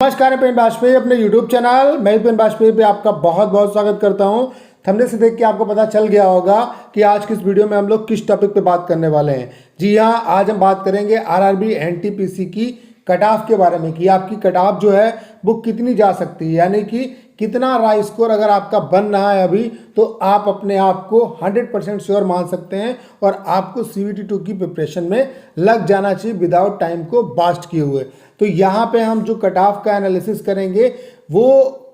नमस्कार, पेन बाजपेयी अपने YouTube channel मैं पेन बाजपेयी पे आपका बहुत बहुत स्वागत करता हूं। थंबनेल से देख के आपको पता चल गया होगा कि आज किस वीडियो में हम लोग किस टॉपिक पे बात करने वाले हैं। जी हां, आज हम बात करेंगे आरआरबी एनटीपीसी की कट ऑफ के बारे में कि आपकी कट ऑफ जो है वो कितनी जा सकती है, यानी कि कितना राय स्कोर अगर आपका बन रहा है अभी तो आप अपने आप को 100% श्योर मान सकते हैं और आपको CVT 2 की प्रिपरेशन में लग जाना चाहिए विदाउट टाइम को बास्ट किए हुए। तो यहाँ पे हम जो कट ऑफ का एनालिसिस करेंगे वो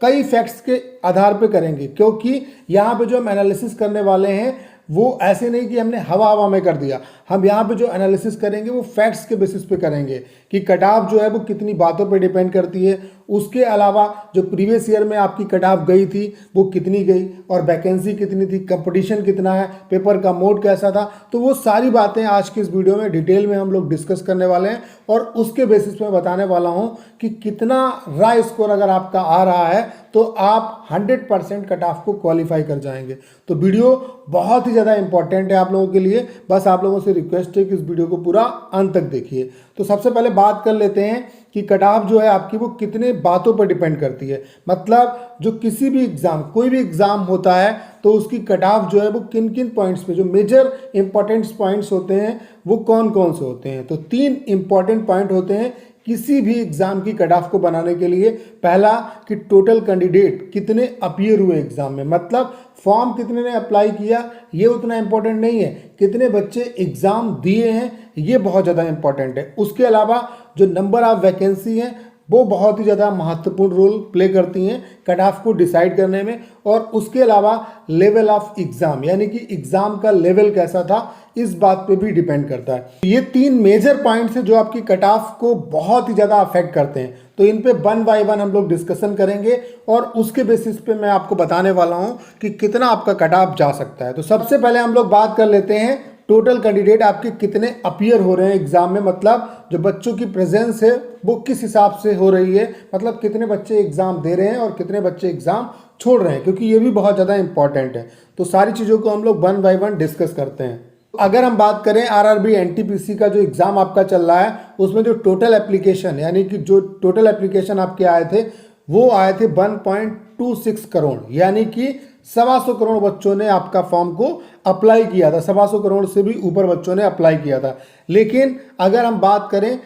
कई फैक्ट्स के आधार पे करेंगे, क्योंकि यहाँ पे जो हम एनालिसिस करने वाले हैं वो ऐसे नहीं कि हमने हवा में कर दिया। हम यहाँ पे जो एनालिसिस करेंगे वो फैक्ट्स के बेसिस पे करेंगे कि कट ऑफ जो है वो कितनी बातों पे डिपेंड करती है। उसके अलावा जो प्रीवियस ईयर में आपकी कट ऑफ गई थी वो कितनी गई और वैकेंसी कितनी थी, कंपटीशन कितना है, पेपर का मोड कैसा था, तो वो सारी बातें आज की इस वीडियो में डिटेल में हम लोग डिस्कस करने वाले हैं। और उसके बेसिस पे बताने वाला हूँ कि कितना राय स्कोर अगर आपका आ रहा है तो आप 100% कट ऑफ को क्वालिफाई कर जाएंगे। तो वीडियो बहुत ही ज़्यादा इंपॉर्टेंट है आप लोगों के लिए। बस आप लोगों से रिक्वेस्ट है कि इस वीडियो को पूरा अंत तक देखिए। तो सबसे पहले बात कर लेते हैं कि कट ऑफ जो है आपकी वो कितने बातों पर डिपेंड करती है। मतलब जो किसी भी एग्जाम, कोई भी एग्जाम होता है तो उसकी कट ऑफ जो है वो किन किन पॉइंट्स पे, जो मेजर इंपॉर्टेंट पॉइंट्स होते हैं वो कौन कौन से होते हैं। तो 3 इंपॉर्टेंट पॉइंट होते हैं किसी भी एग्जाम की कट ऑफ को बनाने के लिए। पहला कि टोटल कैंडिडेट कितने अपीयर हुए एग्जाम में, मतलब फॉर्म कितने ने अप्लाई किया ये उतना इंपॉर्टेंट नहीं है, कितने बच्चे एग्जाम दिए हैं ये बहुत ज़्यादा इंपॉर्टेंट है। उसके अलावा जो नंबर ऑफ वैकेंसी हैं वो बहुत ही ज़्यादा महत्वपूर्ण रोल प्ले करती हैं कट ऑफ को डिसाइड करने में। और उसके अलावा लेवल ऑफ एग्ज़ाम, यानी कि एग्ज़ाम का लेवल कैसा था, इस बात पे भी डिपेंड करता है। ये 3 मेजर पॉइंट्स हैं जो आपकी कट ऑफ को बहुत ही ज़्यादा अफेक्ट करते हैं। तो इन पे 1 बाय 1 हम लोग डिस्कशन करेंगे और उसके बेसिस पे मैं आपको बताने वाला हूँ कि कितना आपका कट ऑफ जा सकता है। तो सबसे पहले हम लोग बात कर लेते हैं टोटल कैंडिडेट आपके कितने अपीयर हो रहे हैं एग्जाम में, मतलब जो बच्चों की प्रेजेंस है वो किस हिसाब से हो रही है, मतलब कितने बच्चे एग्जाम दे रहे हैं और कितने बच्चे एग्जाम छोड़ रहे हैं, क्योंकि ये भी बहुत ज़्यादा इंपॉर्टेंट है। तो सारी चीज़ों को हम लोग 1 बाय 1 डिस्कस करते हैं। अगर हम बात करें आरआरबी एनटीपीसी का जो एग्ज़ाम आपका चल रहा है उसमें जो टोटल एप्लीकेशन, यानी कि जो टोटल एप्लीकेशन आपके आए थे वो आए थे 1.26 करोड़, यानी कि 125 करोड़ बच्चों ने आपका फॉर्म को अप्लाई किया था। 125 करोड़ से भी ऊपर बच्चों ने अप्लाई किया था। लेकिन अगर हम बात करें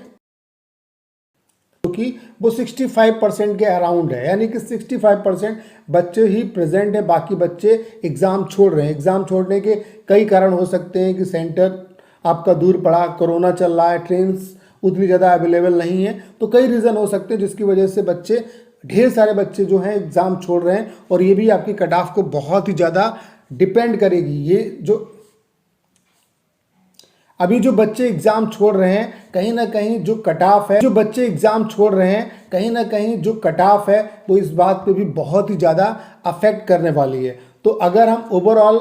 कि वो 65% के अराउंड है, यानी कि 65% बच्चे ही प्रेजेंट है, बाकी बच्चे एग्ज़ाम छोड़ रहे हैं। एग्ज़ाम छोड़ने के कई कारण हो सकते हैं कि सेंटर आपका दूर पड़ा, कोरोना चल रहा है, ट्रेन्स उतनी ज़्यादा अवेलेबल नहीं है, तो कई रीज़न हो सकते हैं जिसकी वजह से बच्चे, ढेर सारे बच्चे जो हैं एग्ज़ाम छोड़ रहे हैं। और ये भी आपकी कट ऑफ को बहुत ही ज़्यादा डिपेंड करेगी। ये जो अभी जो बच्चे एग्जाम छोड़ रहे हैं कहीं ना कहीं जो कट ऑफ है, जो बच्चे एग्जाम छोड़ रहे हैं कहीं ना कहीं जो कट ऑफ है वो इस बात पे भी बहुत ही ज़्यादा अफेक्ट करने वाली है। तो अगर हम ओवरऑल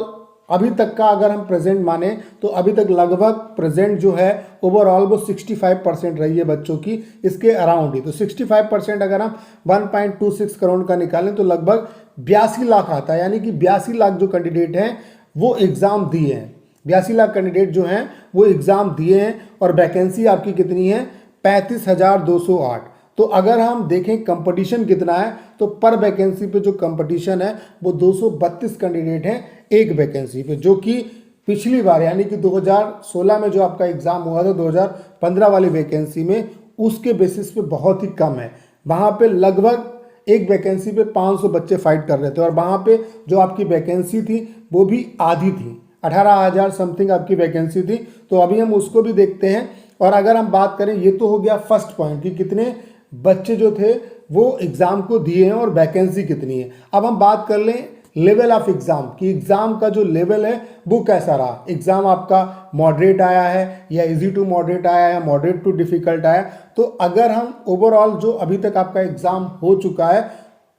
अभी तक का अगर हम प्रेजेंट माने तो अभी तक लगभग प्रेजेंट जो है ओवरऑल वो 65% रही है बच्चों की, इसके अराउंड ही। तो 65% अगर हम 1.26 करोड़ का निकालें तो लगभग 82 लाख आता है, यानी कि 82 लाख जो कैंडिडेट हैं वो एग्ज़ाम दिए हैं। 82 लाख कैंडिडेट जो हैं वो एग्ज़ाम दिए हैं और वैकेंसी आपकी कितनी है, 35,208। तो अगर हम देखें कंपटीशन कितना है तो पर वैकेंसी पे जो कंपटीशन है वो 232 कैंडिडेट हैं एक वैकेंसी पे, जो कि पिछली बार यानी कि 2016 में जो आपका एग्ज़ाम हुआ था 2015 वाली वैकेंसी में, उसके बेसिस पे बहुत ही कम है। वहाँ पे लगभग एक वैकेंसी पे 500 बच्चे फाइट कर रहे थे और वहाँ पे जो आपकी वैकेंसी थी वो भी आधी थी, 18,000 समथिंग आपकी वैकेंसी थी। तो अभी हम उसको भी देखते हैं। और अगर हम बात करें, ये तो हो गया फर्स्ट पॉइंट कि कितने बच्चे जो थे वो एग्ज़ाम को दिए हैं और वैकेंसी कितनी है। अब हम बात कर लें लेवल ऑफ एग्ज़ाम कि एग्ज़ाम का जो लेवल है वो कैसा रहा। एग्ज़ाम आपका मॉडरेट आया है या इजी टू मॉडरेट आया है या मॉडरेट टू डिफ़िकल्ट आया। तो अगर हम ओवरऑल जो अभी तक आपका एग्ज़ाम हो चुका है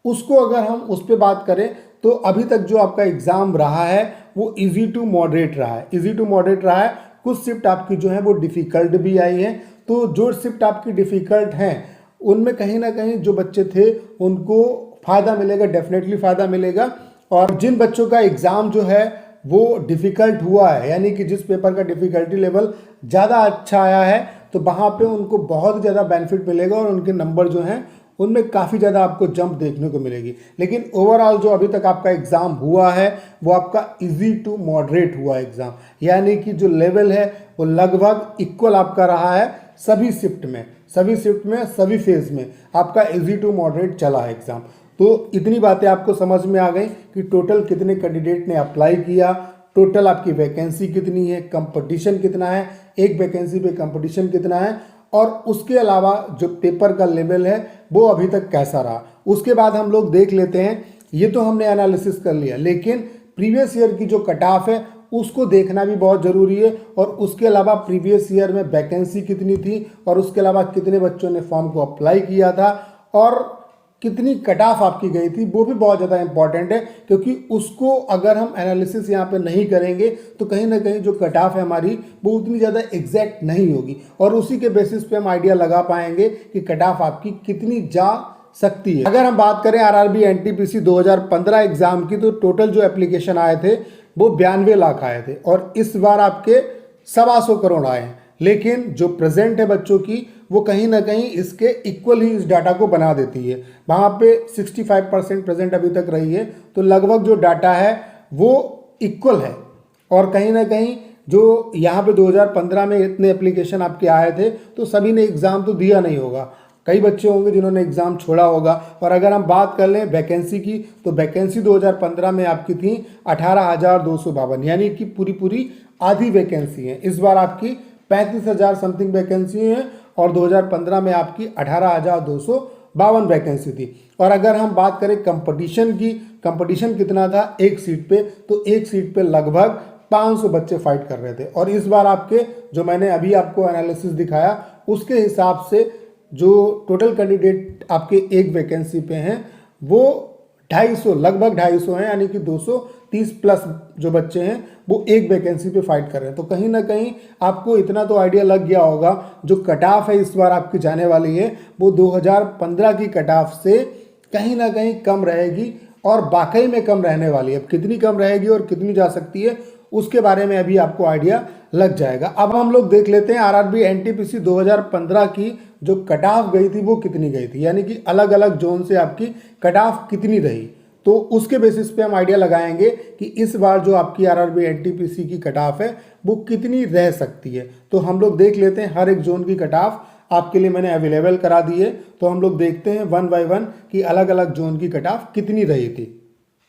उसको अगर हम उस पर बात करें तो अभी तक जो आपका एग्ज़ाम रहा है वो इजी टू मॉडरेट रहा है। इजी टू मॉडरेट रहा है। कुछ शिफ्ट आपकी जो है वो डिफ़िकल्ट भी आई है। तो जो शिफ्ट आपकी डिफ़िकल्ट हैं उनमें कहीं ना कहीं जो बच्चे थे उनको फ़ायदा मिलेगा, डेफिनेटली फ़ायदा मिलेगा। और जिन बच्चों का एग्ज़ाम जो है वो डिफ़िकल्ट हुआ है, यानी कि जिस पेपर का डिफ़िकल्टी लेवल ज़्यादा अच्छा आया है, तो वहाँ पे उनको बहुत ज़्यादा बेनिफिट मिलेगा और उनके नंबर जो हैं उनमें काफ़ी ज़्यादा आपको जंप देखने को मिलेगी। लेकिन ओवरऑल जो अभी तक आपका एग्ज़ाम हुआ है वो आपका इजी टू मॉडरेट हुआ एग्ज़ाम, यानी कि जो लेवल है वो लगभग इक्वल आपका रहा है सभी शिफ्ट में, सभी फेज में आपका इजी टू मॉडरेट चला है एग्ज़ाम। तो इतनी बातें आपको समझ में आ गई कि टोटल कितने कैंडिडेट ने अप्लाई किया, टोटल आपकी वैकेंसी कितनी है, कंपटीशन कितना है, एक वैकेंसी पे कंपटीशन कितना है, और उसके अलावा जो पेपर का लेवल है वो अभी तक कैसा रहा। उसके बाद हम लोग देख लेते हैं, ये तो हमने एनालिसिस कर लिया, लेकिन प्रीवियस ईयर की जो कट ऑफ है उसको देखना भी बहुत ज़रूरी है, और उसके अलावा प्रीवियस ईयर में वैकेंसी कितनी थी, और उसके अलावा कितने बच्चों ने फॉर्म को अप्लाई किया था, और कितनी कट ऑफ आपकी गई थी, वो भी बहुत ज़्यादा इंपॉर्टेंट है। क्योंकि उसको अगर हम एनालिसिस यहाँ पे नहीं करेंगे तो कहीं ना कहीं जो कट ऑफ है हमारी वो उतनी ज़्यादा एग्जैक्ट नहीं होगी, और उसी के बेसिस पे हम आइडिया लगा पाएंगे कि कट ऑफ आपकी कितनी जा सकती है। अगर हम बात करें आरआरबी एनटीपीसी 2015 एग्जाम की, तो टोटल जो एप्लीकेशन आए थे वो 92 लाख आए थे, और इस बार आपके 125 करोड़ आए हैं। लेकिन जो प्रेजेंट है बच्चों की वो कहीं ना कहीं इसके इक्वल ही इस डाटा को बना देती है। वहाँ पे 65% प्रेजेंट अभी तक रही है, तो लगभग जो डाटा है वो इक्वल है। और कहीं ना कहीं जो यहाँ पे 2015 में इतने एप्लीकेशन आपके आए थे तो सभी ने एग्ज़ाम तो दिया नहीं होगा, कई बच्चे होंगे जिन्होंने एग्ज़ाम छोड़ा होगा। और अगर हम बात कर लें वैकेंसी की, तो वैकेंसी 2015 में आपकी थी 18,252, यानी कि पूरी आधी वैकेंसी है। इस बार आपकी 35,000 समथिंग वैकेंसी है, और 2015 में आपकी 18,252 वैकेंसी थी। और अगर हम बात करें कंपटीशन की, कंपटीशन कितना था एक सीट पे, तो एक सीट पे लगभग 500 बच्चे फाइट कर रहे थे। और इस बार आपके जो मैंने अभी आपको एनालिसिस दिखाया उसके हिसाब से जो टोटल कैंडिडेट आपके एक वैकेंसी पे हैं वो 250, लगभग 250 हैं, यानी कि 230 प्लस जो बच्चे हैं वो एक वैकेंसी पे फाइट कर रहे हैं। तो कहीं ना कहीं आपको इतना तो आइडिया लग गया होगा जो कट ऑफ है इस बार आपकी जाने वाली है वो 2015 की कट ऑफ से कहीं ना कहीं कम रहेगी, और वाकई में कम रहने वाली है। अब कितनी कम रहेगी और कितनी जा सकती है उसके बारे में अभी आपको आइडिया लग जाएगा। अब हम लोग देख लेते हैं आरआरबी एनटीपीसी 2015 की जो कट ऑफ गई थी वो कितनी गई थी, यानी कि अलग अलग जोन से आपकी कट ऑफ कितनी रही। तो उसके बेसिस पे हम आइडिया लगाएंगे कि इस बार जो आपकी आरआरबी एनटीपीसी की कट ऑफ है वो कितनी रह सकती है। तो हम लोग देख लेते हैं, हर एक जोन की कट ऑफ आपके लिए मैंने अवेलेबल करा दी है। तो हम लोग देखते हैं वन बाय वन कि अलग अलग जोन की कट ऑफ कितनी रही थी।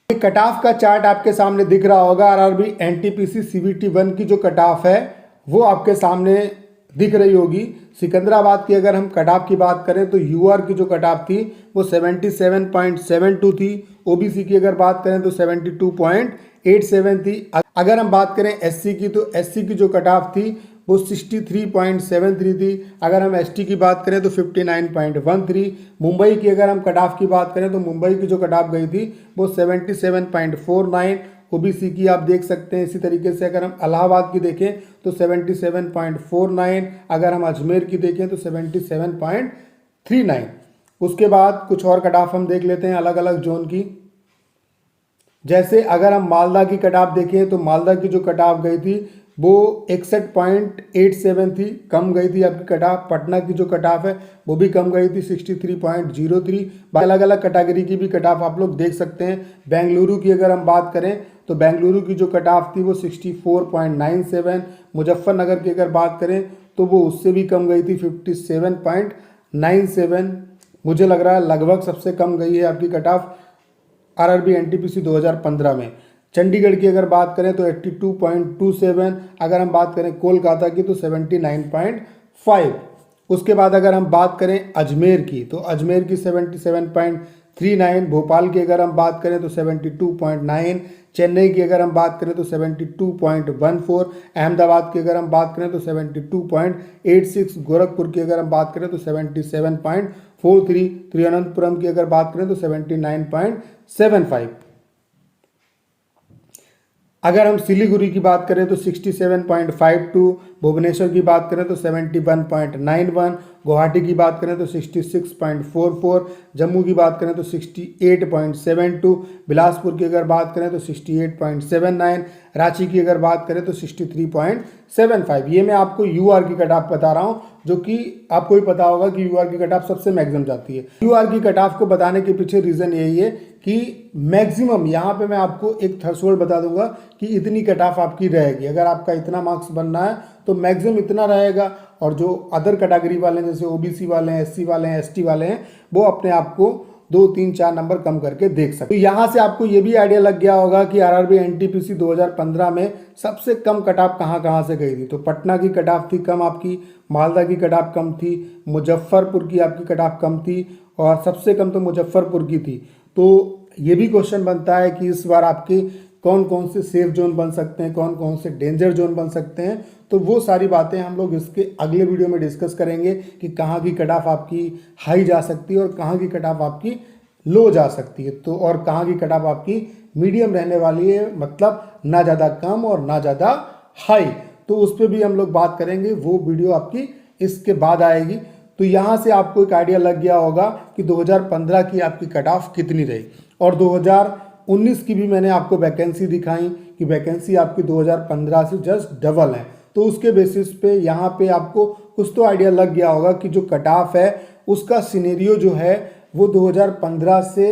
कट ऑफ का चार्ट आपके सामने दिख रहा होगा। आरआरबी एनटीपीसी सीवीटी 1 की जो कट ऑफ है वो आपके सामने दिख रही होगी। सिकंदराबाद की अगर हम कट ऑफ की बात करें तो यूआर की जो कट ऑफ थी वो 77.72 थी। ओबीसी की अगर बात करें तो 72.87 थी। अगर हम बात करें एससी की तो एससी की जो कट ऑफ थी वो 63.73 थी। अगर हम एसटी की बात करें तो 59.13। मुंबई की अगर हम कट ऑफ की बात करें तो मुंबई की जो कट ऑफ गई थी वो 77.49। ओबीसी की आप देख सकते हैं। इसी तरीके से अगर हम इलाहाबाद की देखें तो 77.49। अगर हम अजमेर की देखें तो 77.39। उसके बाद कुछ और कट ऑफ हम देख लेते हैं अलग अलग जोन की। जैसे अगर हम मालदा की कट ऑफ देखें तो मालदा की जो कट ऑफ गई थी वो 61.87 थी, कम गई थी आपकी कट ऑफ। पटना की जो कट ऑफ है वो भी कम गई थी 63.03। अलग अलग कैटेगरी की भी कट ऑफ आप लोग देख सकते हैं। बेंगलुरु की अगर हम बात करें तो बेंगलुरु की जो कट ऑफ थी वो 64.97। मुजफ्फरनगर की अगर बात करें तो वो उससे भी कम गई थी 57.97। मुझे लग रहा है लगभग सबसे कम गई है आपकी कट ऑफ आरआरबी एनटीपीसी 2015 में। चंडीगढ़ की अगर बात करें तो 82.27। अगर हम बात करें कोलकाता की तो 79.5। उसके बाद अगर हम बात करें अजमेर की तो अजमेर की 77.39। भोपाल की अगर हम बात करें तो 72.9। चेन्नई की अगर हम बात करें तो 72.14। अहमदाबाद की अगर हम बात करें तो 72.86। गोरखपुर की अगर हम बात करें तो 77.43। तिरुवनंतपुरम की अगर बात करें तो 79.75। अगर हम सिलीगुड़ी की बात करें तो 67.52, भुवनेश्वर की बात करें तो 71.91, गुवाहाटी की बात करें तो 66.44, जम्मू की बात करें तो 68.72, बिलासपुर की अगर बात करें तो 68.79, रांची की अगर बात करें तो 63.75। ये मैं आपको यूआर की कट ऑफ बता रहा हूँ, जो कि आपको भी पता होगा कि यूआर की कट ऑफ सबसे मैक्सिमम जाती है। यूआर की कट ऑफ को बताने के पीछे रीज़न यही है कि मैक्सिमम यहाँ पे मैं आपको एक थ्रेशोल्ड बता दूंगा कि इतनी कट ऑफ आपकी रहेगी। अगर आपका इतना मार्क्स बनना है तो मैक्सिमम इतना रहेगा, और जो अदर कैटेगरी वाले हैं जैसे ओबीसी वाले हैं, एससी वाले हैं, एसटी वाले हैं, वो अपने आप को 2, 3, 4 नंबर कम करके देख सकते। तो यहाँ से आपको ये भी आइडिया लग गया होगा कि आरआरबी एनटीपीसी 2015 में सबसे कम कट ऑफ कहाँ से गई थी। तो पटना की कट ऑफ थी कम आपकी, मालदा की कट ऑफ कम थी, मुजफ्फरपुर की आपकी कट ऑफ कम थी, और सबसे कम तो मुजफ्फरपुर की थी। तो ये भी क्वेश्चन बनता है कि इस बार आपके कौन कौन से सेफ जोन बन सकते हैं, कौन कौन से डेंजर जोन बन सकते हैं। तो वो सारी बातें हम लोग इसके अगले वीडियो में डिस्कस करेंगे कि कहाँ की कट ऑफ आपकी हाई जा सकती है और कहाँ की कट ऑफ आपकी लो जा सकती है, तो और कहाँ की कट ऑफ आपकी मीडियम रहने वाली है, मतलब ना ज़्यादा कम और ना ज़्यादा हाई। तो उस पर भी हम लोग बात करेंगे, वो वीडियो आपकी इसके बाद आएगी। तो यहाँ से आपको एक आइडिया लग गया होगा कि 2015 की आपकी कट ऑफ कितनी रही, और 2019 की भी मैंने आपको वैकेंसी दिखाई कि वैकेंसी आपकी 2015 से जस्ट डबल है। तो उसके बेसिस पे यहाँ पे आपको कुछ तो आइडिया लग गया होगा कि जो कट ऑफ है उसका सिनेरियो जो है वो 2015 से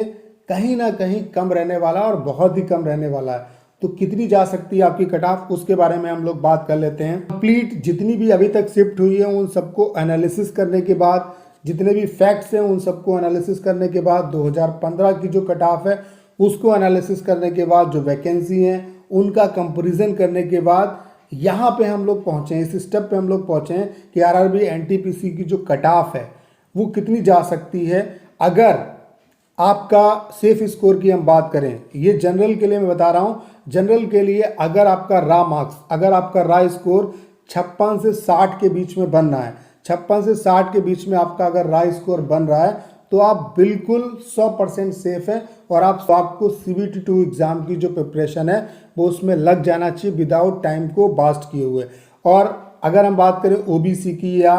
कहीं ना कहीं कम रहने वाला और बहुत ही कम रहने वाला है। तो कितनी जा सकती है आपकी कट ऑफ, उसके बारे में हम लोग बात कर लेते हैं। कंप्लीट जितनी भी अभी तक शिफ्ट हुई है उन सबको एनालिसिस करने के बाद, जितने भी फैक्ट्स हैं उन सबको एनालिसिस करने के बाद, 2015 की जो कट ऑफ है उसको एनालिसिस करने के बाद, जो वैकेंसी हैं उनका कंपैरिजन करने के बाद यहाँ पे हम लोग पहुँचे हैं, इस स्टेप पे हम लोग पहुँचे हैं कि आरआरबी एनटीपीसी की जो कट ऑफ है वो कितनी जा सकती है। अगर आपका सेफ स्कोर की हम बात करें, ये जनरल के लिए मैं बता रहा हूँ, जनरल के लिए अगर आपका रा मार्क्स, अगर आपका रा स्कोर 56 से 60 के बीच में बन रहा है, 56 से 60 के बीच में आपका अगर रा स्कोर बन रहा है तो आप बिल्कुल 100% सेफ हैं, और आपको CBT 2 एग्ज़ाम की जो प्रिपरेशन है वो उसमें लग जाना चाहिए विदाउट टाइम को बास्ट किए हुए। और अगर हम बात करें ओबीसी की या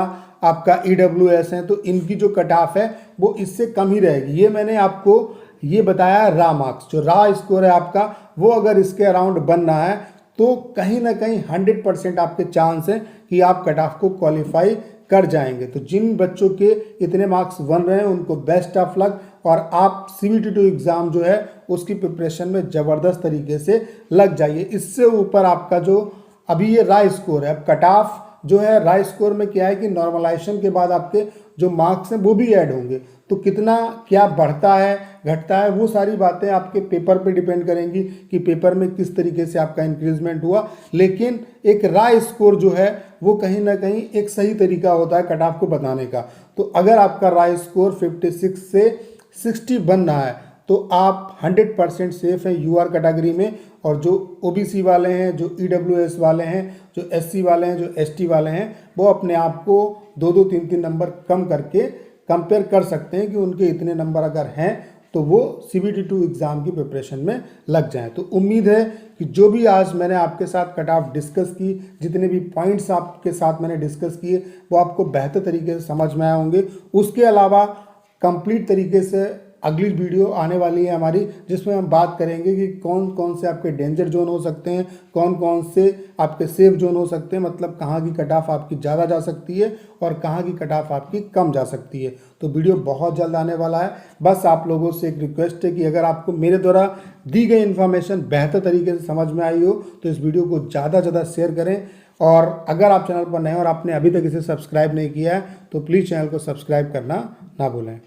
आपका EWS है तो इनकी जो कट ऑफ है वो इससे कम ही रहेगी। ये मैंने आपको ये बताया रा मार्क्स, जो रा स्कोर है आपका वो अगर इसके अराउंड बन रहा है तो कहीं ना कहीं 100% आपके चांस हैं कि आप कट ऑफ को क्वालिफाई कर जाएंगे। तो जिन बच्चों के इतने मार्क्स बन रहे हैं उनको बेस्ट ऑफ लक, और आप CBT 2 एग्ज़ाम जो है उसकी प्रिपरेशन में ज़बरदस्त तरीके से लग जाइए। इससे ऊपर आपका जो अभी ये रा स्कोर है, अब कट ऑफ जो है रा स्कोर में क्या है कि नॉर्मलाइजेशन के बाद आपके जो मार्क्स हैं वो भी ऐड होंगे, तो कितना क्या बढ़ता है घटता है वो सारी बातें आपके पेपर पे डिपेंड करेंगी कि पेपर में किस तरीके से आपका इंक्रीजमेंट हुआ। लेकिन एक रा स्कोर जो है वो कहीं ना कहीं एक सही तरीका होता है कट ऑफ को बताने का। तो अगर आपका रा स्कोर 56 से 60 बन रहा है तो आप 100% सेफ है यूआर कैटेगरी में, और जो ओबीसी वाले हैं, जो EWS वाले हैं, जो SC वाले हैं, जो ST वाले हैं, वो अपने आप को 2-2, 3-3 नंबर कम करके कंपेयर कर सकते हैं कि उनके इतने नंबर अगर हैं तो वो CBT 2 एग्ज़ाम की प्रिपरेशन में लग जाएं। तो उम्मीद है कि जो भी आज मैंने आपके साथ कट ऑफ डिस्कस की, जितने भी पॉइंट्स आपके साथ मैंने डिस्कस किए वो आपको बेहतर तरीके से समझ में आए होंगे। उसके अलावा कंप्लीट तरीके से अगली वीडियो आने वाली है हमारी, जिसमें हम बात करेंगे कि कौन कौन से आपके डेंजर जोन हो सकते हैं, कौन कौन से आपके सेफ जोन हो सकते हैं, मतलब कहाँ की कट ऑफ आपकी ज़्यादा जा सकती है और कहाँ की कट ऑफ आपकी कम जा सकती है। तो वीडियो बहुत जल्द आने वाला है। बस आप लोगों से एक रिक्वेस्ट है कि अगर आपको मेरे द्वारा दी गई इन्फॉर्मेशन बेहतर तरीके से समझ में आई हो तो इस वीडियो को ज़्यादा से ज़्यादा शेयर करें, और अगर आप चैनल पर नए और आपने अभी तक इसे सब्सक्राइब नहीं किया है तो प्लीज़ चैनल को सब्सक्राइब करना ना भूलें।